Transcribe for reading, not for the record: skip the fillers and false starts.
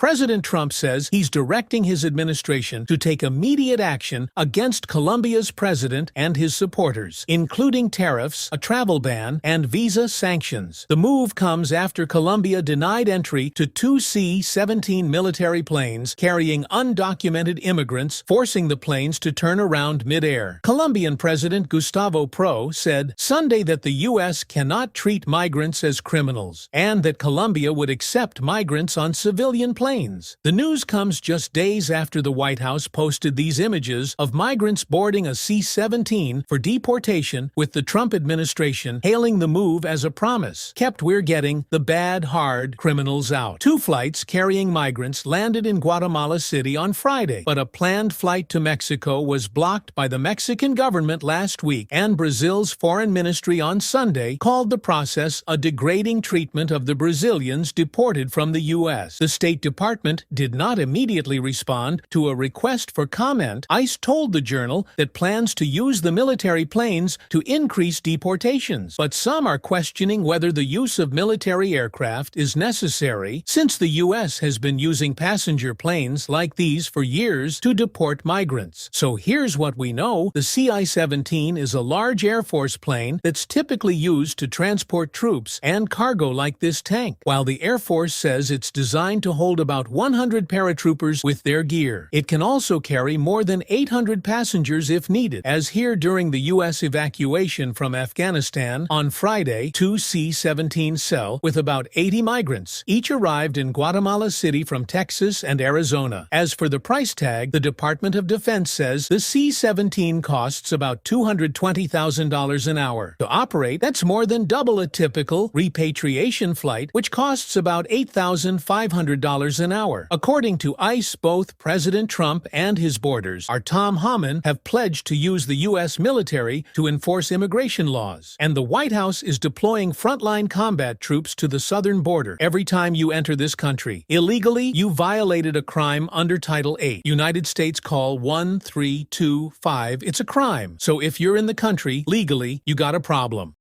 President Trump says he's directing his administration to take immediate action against Colombia's president and his supporters, including tariffs, a travel ban, and visa sanctions. The move comes after Colombia denied entry to two C-17 military planes carrying undocumented immigrants, forcing the planes to turn around mid-air. Colombian President Gustavo Petro said Sunday that the U.S. cannot treat migrants as criminals, and that Colombia would accept migrants on civilian planes. The news comes just days after the White House posted these images of migrants boarding a C-17 for deportation, with the Trump administration hailing the move as a promise. We're getting the bad, hard criminals out. Two flights carrying migrants landed in Guatemala City on Friday, but a planned flight to Mexico was blocked by the Mexican government last week, and Brazil's foreign ministry on Sunday called the process a degrading treatment of the Brazilians deported from the U.S. The State Department did not immediately respond to a request for comment. ICE told the Journal that plans to use the military planes to increase deportations, but some are questioning whether the use of military aircraft is necessary, since the U.S. has been using passenger planes like these for years to deport migrants. So here's what we know. The CI-17 is a large Air Force plane that's typically used to transport troops and cargo like this tank, while the Air Force says it's designed to hold about 100 paratroopers with their gear. It can also carry more than 800 passengers if needed, as here during the U.S. evacuation from Afghanistan on Friday. Two C-17 cell with about 80 migrants. Each arrived in Guatemala City from Texas and Arizona. As for the price tag, the Department of Defense says the C-17 costs about $220,000 an hour. To operate, that's more than double a typical repatriation flight, which costs about $8,500 an hour. According to ICE, both President Trump and his borders, Tom Homan, have pledged to use the U.S. military to enforce immigration laws. And the White House is deploying frontline combat troops to the southern border. Every time you enter this country illegally, you violated a crime under Title 8. United States Call 1325. It's a crime. So if you're in the country legally, you got a problem.